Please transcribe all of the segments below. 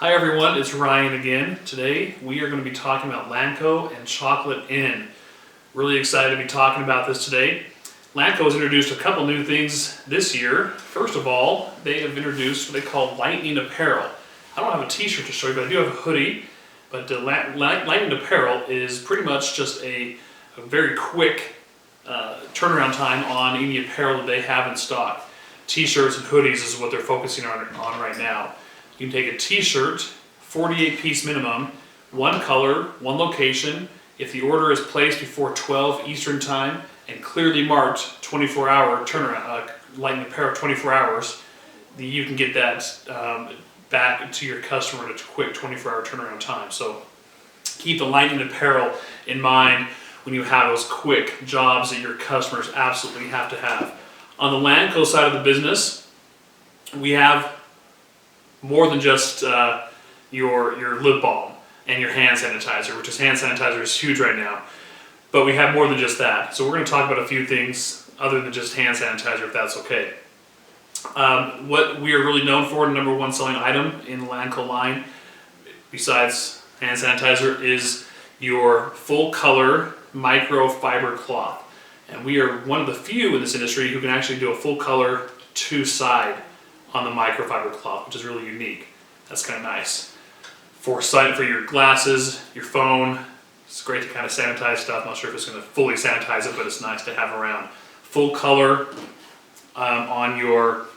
Hi everyone, it's Ryan again. Today we are going to be talking about Lanco and Chocolate Inn. Really excited to be talking about this today. Lanco has introduced a couple new things this year. First of all, they have introduced what they call lightning apparel. I don't have a t-shirt to show you, but I do have a hoodie. But the lightning apparel is pretty much just a very quick turnaround time on any apparel that they have in stock. T-shirts and hoodies is what they're focusing on right now. You can take a t-shirt, 48-piece minimum, one color, one location. If the order is placed before 12 Eastern Time and clearly marked 24-hour turnaround, lightning apparel 24 hours, you can get that back to your customer in a quick 24-hour turnaround time. So keep the lightning apparel in mind when you have those quick jobs that your customers absolutely have to have. On the Lanco side of the business, we have more than just your lip balm and your hand sanitizer, which is hand sanitizer is huge right now. But we have more than just that. So we're going to talk about a few things other than just hand sanitizer, if that's okay. What we are really known for, the number one selling item in the Lanco line, besides hand sanitizer, is your full color microfiber cloth. And we are one of the few in this industry who can actually do a full color two-side on the microfiber cloth, which is really unique. That's kind of nice. For your glasses, your phone, it's great to kind of sanitize stuff. I'm not sure if it's going to fully sanitize it, but it's nice to have around. Full color on your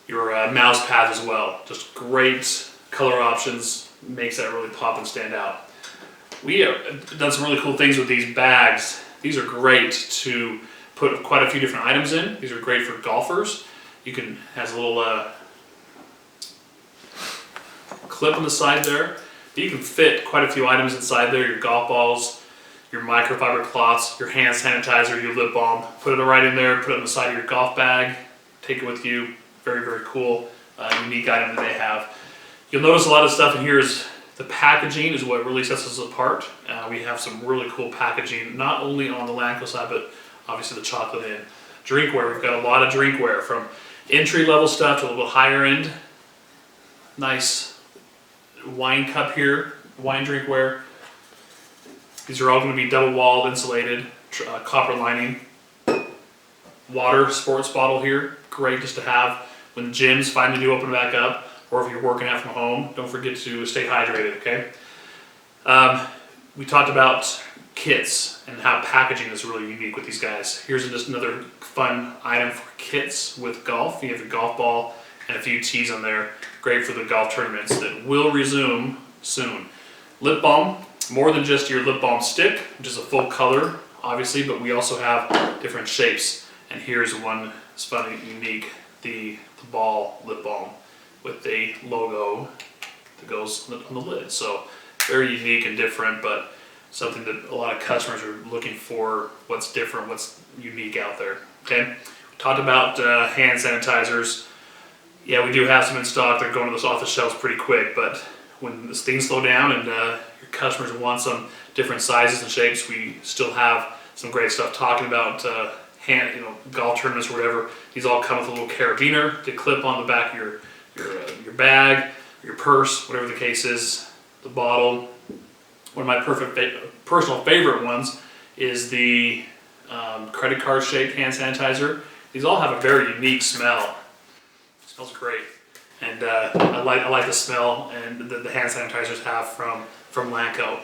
mouse pad as well. Just great color options, makes that really pop and stand out. We have done some really cool things with these bags. These are great to put quite a few different items in. These are great for golfers. You can, has a little clip on the side there. But you can fit quite a few items inside there, your golf balls, your microfiber cloths, your hand sanitizer, your lip balm. Put it right in there, put it on the side of your golf bag, take it with you. Very, very cool, unique item that they have. You'll notice a lot of stuff in here is the packaging is what really sets us apart. We have some really cool packaging, not only on the Lanco side, but obviously the Chocolate Inn. Drinkware, we've got a lot of drinkware from entry-level stuff to a little higher end. Nice wine cup here, wine drinkware. These are all going to be double-walled, insulated, copper lining. Water sports bottle here, great just to have when gyms finally do open back up, or if you're working out from home. Don't forget to stay hydrated, okay? We talked about kits and how packaging is really unique with these guys. Here's just another fun item for kits with golf. You have a golf ball and a few tees on there. Great for the golf tournaments that will resume soon. Lip balm, more than just your lip balm stick, which is a full color, obviously, but we also have different shapes. And here's one that's fun and unique, the ball lip balm with a logo that goes on the lid. So very unique and different, but something that a lot of customers are looking for, what's different, what's unique out there. Okay, we talked about hand sanitizers. Yeah, we do have some in stock. They're going off the shelves pretty quick, but when this things slow down and your customers want some different sizes and shapes, we still have some great stuff. Talking about golf tournaments or whatever, these all come with a little carabiner to clip on the back of your bag, your purse, whatever the case is, the bottle. One of my personal favorite ones is the credit card shaped hand sanitizer. These all have a very unique smell. It smells great, and I like the smell and the hand sanitizers have from Lanco.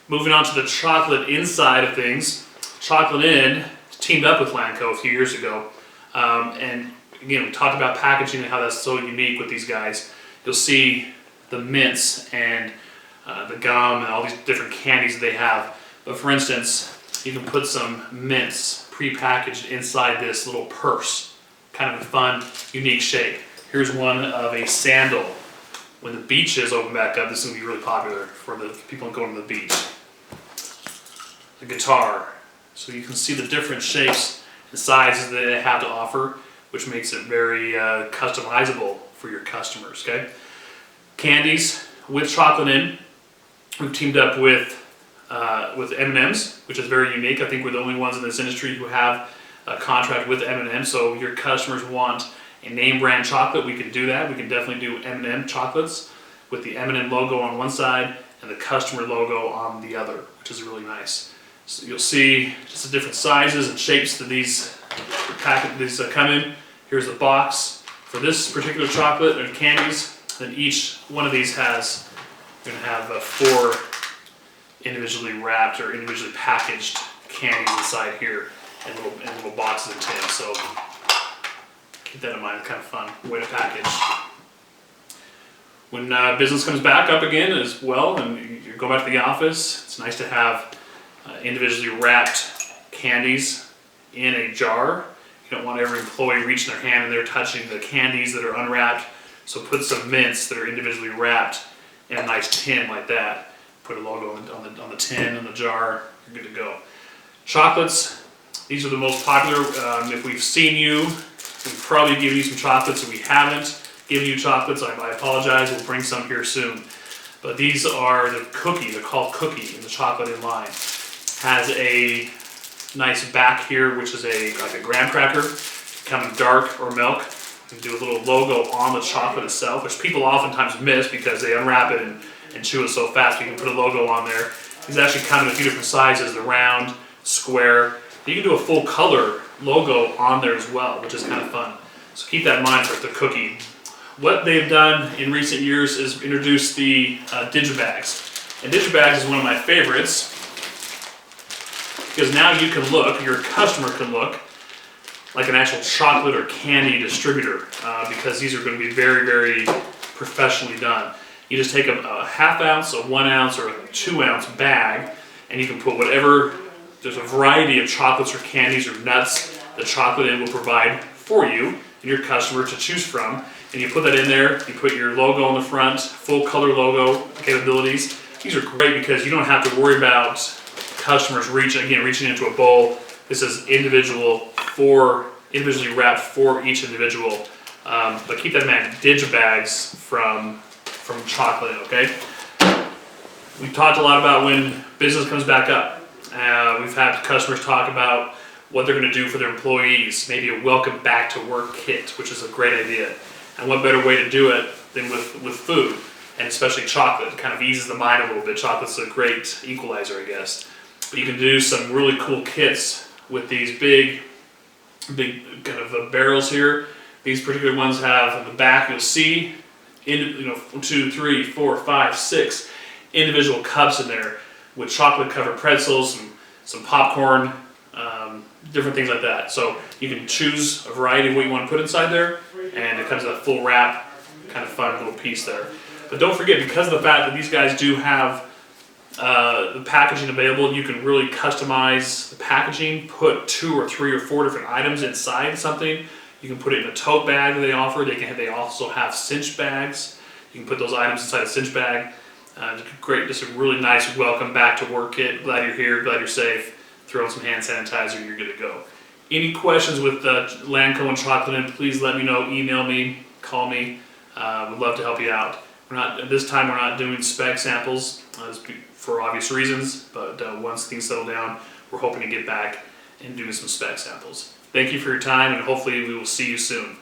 Moving on to the Chocolate Inn side of things, Chocolate Inn teamed up with Lanco a few years ago, and again we talked about packaging and how that's so unique with these guys. You'll see the mints and the gum and all these different candies that they have. But for instance, you can put some mints pre-packaged inside this little purse. Kind of a fun, unique shape. Here's one of a sandal. When the beaches open back up, this is going to be really popular for the people going to the beach. The guitar. So you can see the different shapes and sizes that they have to offer, which makes it very customizable for your customers. Okay. Candies with Chocolate Inn. We've teamed up with M&M's, which is very unique. I think we're the only ones in this industry who have a contract with M&M. So your customers want a name brand chocolate, we can do that. We can definitely do M&M chocolates with the M&M logo on one side and the customer logo on the other, which is really nice. So you'll see just the different sizes and shapes that these come in. Here's the box for this particular chocolate and candies. Then each one of these has, you're going to have 4 individually wrapped or individually packaged candies inside here in little boxes and tins. So keep that in mind. It's kind of fun way to package. When business comes back up again as well, and you go back to the office, it's nice to have individually wrapped candies in a jar. You don't want every employee reaching their hand and they're touching the candies that are unwrapped. So put some mints that are individually wrapped in a nice tin like that. Put a logo on the tin and the jar. You're good to go. Chocolates. These are the most popular. If we've seen you, we've probably given you some chocolates. If we haven't given you chocolates, I apologize. We'll bring some here soon. But these are the cookie. They're called cookie in the chocolate in line. Has a nice back here, which is like a graham cracker, kind of dark or milk. You can do a little logo on the chocolate itself, which people oftentimes miss because they unwrap it and chew it so fast. You can put a logo on there. These actually come in a few different sizes, the round, square. You can do a full color logo on there as well, which is kind of fun. So keep that in mind for the cookie. What they've done in recent years is introduce the Digi-Bags. And Digi-Bags is one of my favorites because now you can look, your customer can look like an actual chocolate or candy distributor because these are going to be very, very professionally done. You just take a half ounce, a 1 ounce, or a 2 ounce bag, and you can put whatever, there's a variety of chocolates or candies or nuts the chocolate in will provide for you and your customer to choose from. And you put that in there, you put your logo on the front, full color logo capabilities. These are great because you don't have to worry about customers reaching into a bowl. This is individually wrapped for each individual. But keep that in mind, Digi-Bags from chocolate, okay? We've talked a lot about when business comes back up. We've had customers talk about what they're going to do for their employees, maybe a welcome back to work kit, which is a great idea. And what better way to do it than with food, and especially chocolate. It kind of eases the mind a little bit. Chocolate's a great equalizer, I guess. But you can do some really cool kits with these big kind of barrels here. These particular ones have in the back, you'll see, 2, 3, 4, 5, 6 individual cups in there with chocolate covered pretzels, some popcorn, different things like that. So you can choose a variety of what you want to put inside there, and it comes in a full wrap, kind of fun little piece there. But don't forget, because of the fact that these guys do have the packaging available, you can really customize the packaging, put 2 or 3 or 4 different items inside something. You can put it in a tote bag that they offer. They also have cinch bags. You can put those items inside a cinch bag. Great, just a really nice welcome back to work kit. Glad you're here, glad you're safe. Throw in some hand sanitizer, you're good to go. Any questions with Lanco and chocolate, please let me know. Email me, call me. We'd love to help you out. This time we're not doing spec samples for obvious reasons, but once things settle down, we're hoping to get back and do some spec samples. Thank you for your time, and hopefully we will see you soon.